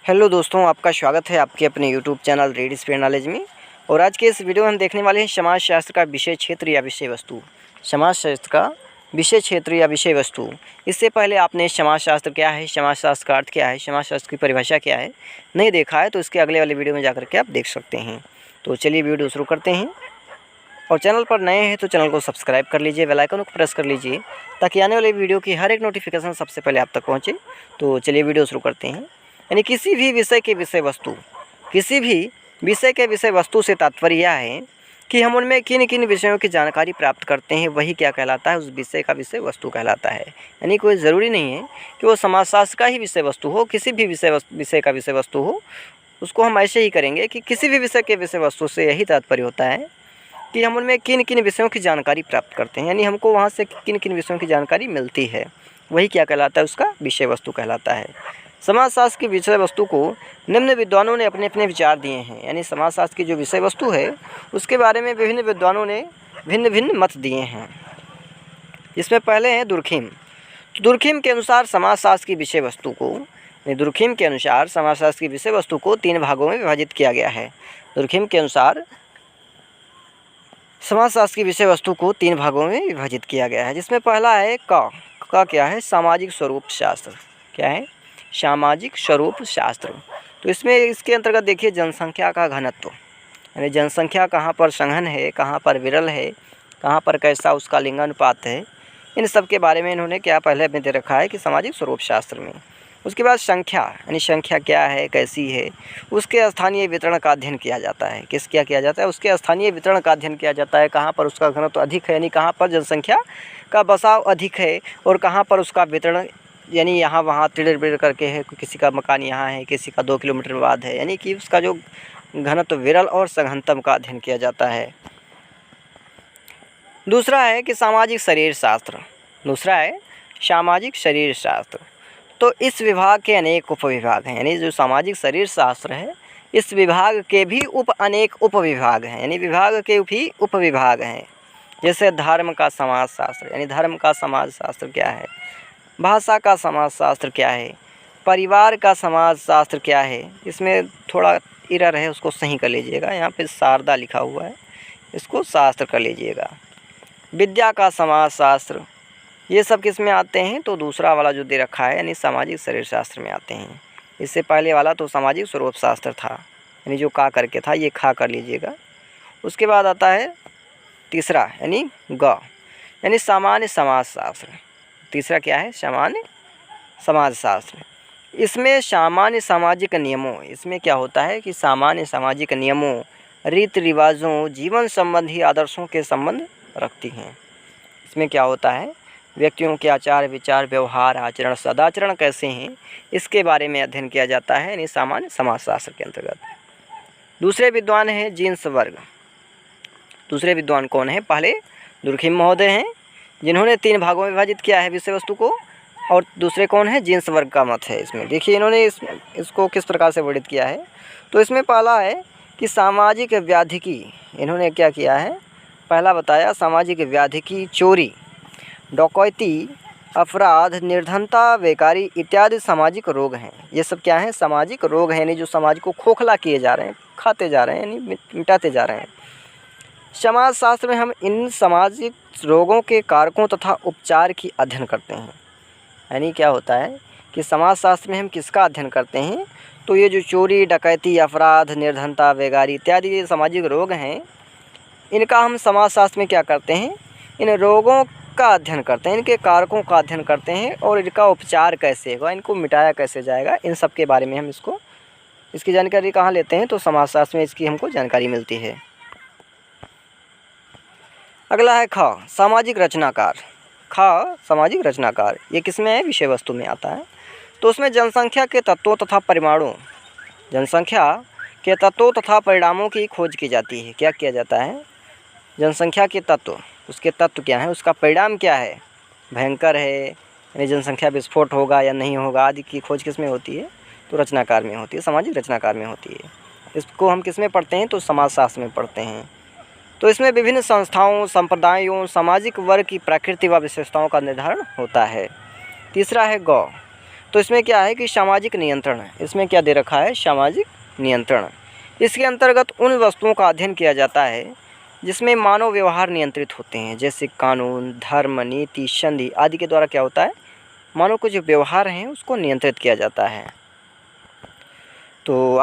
Hello दोस्तों, आपका स्वागत है आपके अपने YouTube channel read speed knowledge में। और आज के इस वीडियो में हम देखने वाले हैं समाज शास्त्र का विषय क्षेत्र या विषय वस्तु। समाज शास्त्र का विषय क्षेत्र या विषय वस्तु। इससे पहले आपने समाज शास्त्र क्या है, समाज शास्त्र का अर्थ क्या है, समाज शास्त्र की परिभाषा क्या है नहीं देखा है तो इसके अगले वाले वीडियो में जाकर के आप देख सकते हैं। तो चलिए वीडियो शुरू करते हैं। और चैनल पर नए हैं तो चैनल को सब्सक्राइब कर लीजिए, बेल आइकन को प्रेस कर लीजिए ताकि आने वाले वीडियो की हर एक नोटिफिकेशन सबसे पहले आप तक पहुँचे। तो चलिए वीडियो शुरू करते हैं। यानी किसी भी विषय के विषय वस्तु, किसी भी विषय के विषय वस्तु से तात्पर्य यह है कि हम उनमें किन किन विषयों की जानकारी प्राप्त करते हैं, वही क्या कहलाता है, उस विषय का विषय वस्तु कहलाता है। यानी कोई ज़रूरी नहीं है कि वो समाजशास्त्र का ही विषय वस्तु हो, किसी भी विषय का विषय वस्तु हो, उसको हम ऐसे ही करेंगे कि किसी भी विषय के विषय वस्तु से यही तात्पर्य होता है कि हम उनमें किन किन विषयों की जानकारी प्राप्त करते हैं, यानी हमको वहाँ से किन किन विषयों की जानकारी मिलती है, वही क्या कहलाता है, उसका विषय वस्तु कहलाता है। समाजशास्त्र की विषय वस्तु को निम्न विद्वानों ने अपने अपने विचार दिए हैं। यानी समाजशास्त्र की जो विषय वस्तु है उसके बारे में विभिन्न विद्वानों ने भिन्न भिन्न मत दिए हैं। इसमें पहले हैं दुर्खिम। तो दुर्खिम के अनुसार समाजशास्त्र की विषय वस्तु को दुर्खिम के अनुसार समाजशास्त्र की विषय वस्तु को 3 भागों में विभाजित किया गया है। दुर्खिम के अनुसार समाजशास्त्र की विषय वस्तु को 3 भागों में विभाजित किया गया है, जिसमें पहला है का क्या है, सामाजिक स्वरूप शास्त्र। क्या है, सामाजिक स्वरूप शास्त्र। तो इसमें इसके अंतर्गत देखिए जनसंख्या का घनत्व, यानी जनसंख्या कहाँ पर सघन है, कहाँ पर विरल है, कहाँ पर कैसा उसका लिंगानुपात है, इन सब के बारे में इन्होंने क्या पहले में दे रखा है कि सामाजिक स्वरूप शास्त्र में। उसके बाद संख्या, यानी संख्या क्या है, कैसी है, उसके स्थानीय वितरण का अध्ययन किया जाता है। क्या किया जाता है, उसके स्थानीय वितरण का अध्ययन किया जाता है। कहाँ पर उसका घनत्व अधिक है, यानी कहाँ पर जनसंख्या का बसाव अधिक है, और कहाँ पर उसका वितरण, यानी यहाँ वहाँ तिड़ बिड़ करके है, किसी का मकान यहाँ है, किसी का 2 किलोमीटर बाद है, यानी कि उसका जो घनत्व विरल और सघनतम का अध्ययन किया जाता है। दूसरा है कि सामाजिक शरीर शास्त्र। दूसरा है सामाजिक शरीर शास्त्र। तो इस विभाग के अनेक उपविभाग हैं, यानी जो सामाजिक शरीर शास्त्र है इस विभाग के भी अनेक उपविभाग हैं, यानी विभाग के भी उपविभाग हैं। जैसे धर्म का समाज शास्त्र, यानी धर्म का समाज शास्त्र क्या है, भाषा का समाजशास्त्र क्या है, परिवार का समाजशास्त्र क्या है। इसमें थोड़ा एरर है, उसको सही कर लीजिएगा, यहाँ पे शारदा लिखा हुआ है, इसको शास्त्र कर लीजिएगा। विद्या का समाजशास्त्र, ये सब किस में आते हैं, तो दूसरा वाला जो दे रखा है यानी सामाजिक शरीर शास्त्र में आते हैं। इससे पहले वाला तो सामाजिक स्वरूप शास्त्र था, यानी जो का करके था, ये खा कर लीजिएगा। उसके बाद आता है तीसरा, यानी ग, यानी सामान्य समाजशास्त्र। तीसरा क्या है, सामान्य समाजशास्त्र। इसमें सामान्य सामाजिक नियमों, इसमें क्या होता है कि सामान्य सामाजिक नियमों, रीति रिवाजों, जीवन संबंधी आदर्शों के संबंध रखती हैं। इसमें क्या होता है, व्यक्तियों के आचार विचार, व्यवहार, आचरण, सदाचरण कैसे हैं, इसके बारे में अध्ययन किया जाता है, यानी सामान्य समाजशास्त्र के अंतर्गत। दूसरे विद्वान हैं जीन्स वर्ग। दूसरे विद्वान कौन है, पहले दुर्खिम महोदय हैं जिन्होंने 3 भागों में विभाजित किया है विषय वस्तु को, और दूसरे कौन है, जीन्स वर्ग का मत है। इसमें देखिए इन्होंने इसको किस प्रकार से वर्णित किया है। तो इसमें पहला है कि सामाजिक व्याधिकी, इन्होंने क्या किया है, पहला बताया सामाजिक व्याधिकी, चोरी, डकैती, अपराध, निर्धनता, बेकारी इत्यादि सामाजिक रोग हैं। ये सब क्या हैं, सामाजिक रोग हैं, यानी जो समाज को खोखला किए जा रहे हैं, खाते जा रहे हैं, यानी मिटाते जा रहे हैं। समाजशास्त्र में हम इन सामाजिक रोगों के कारकों तथा उपचार की अध्ययन करते हैं। यानी क्या होता है कि समाजशास्त्र में हम किसका अध्ययन करते हैं, तो ये जो चोरी, डकैती, अपराध, निर्धनता, बेगारी इत्यादि ये सामाजिक रोग हैं, इनका हम समाजशास्त्र में क्या करते हैं, इन रोगों का अध्ययन करते हैं, इनके कारकों का अध्ययन करते हैं, और इनका उपचार कैसे होगा, इनको मिटाया कैसे जाएगा, इन सब के बारे में हम इसकी जानकारी कहाँ लेते हैं, तो समाजशास्त्र में इसकी हमको जानकारी मिलती है। अगला है ख, सामाजिक रचनाकार। ख, सामाजिक रचनाकार, ये किसमें है, विषय वस्तु में आता है। तो उसमें जनसंख्या के तत्वों तथा परिणामों, जनसंख्या के तत्वों तथा परिणामों की खोज की जाती है। क्या किया जाता है, जनसंख्या के तत्व, उसके तत्व क्या है, उसका परिणाम क्या है, भयंकर है, यानी जनसंख्या विस्फोट होगा या नहीं होगा आदि की खोज किस में होती है, तो रचनाकार में होती है, सामाजिक रचनाकार में होती है। इसको हम किस में पढ़ते हैं, तो समाजशास्त्र में पढ़ते हैं। तो इसमें विभिन्न संस्थाओं, संप्रदायों, सामाजिक वर्ग की प्रकृति व विशेषताओं का निर्धारण होता है। तीसरा है गौ। तो इसमें क्या है कि सामाजिक नियंत्रण है। इसमें क्या दे रखा है? सामाजिक नियंत्रण। इसके अंतर्गत उन वस्तुओं का अध्ययन किया जाता है जिसमें मानव व्यवहार नियंत्रित होते हैं, जैसे कानून, धर्म, नीति, संधि आदि के द्वारा क्या होता है? मानव को जो व्यवहार हैं उसको नियंत्रित किया जाता है। तो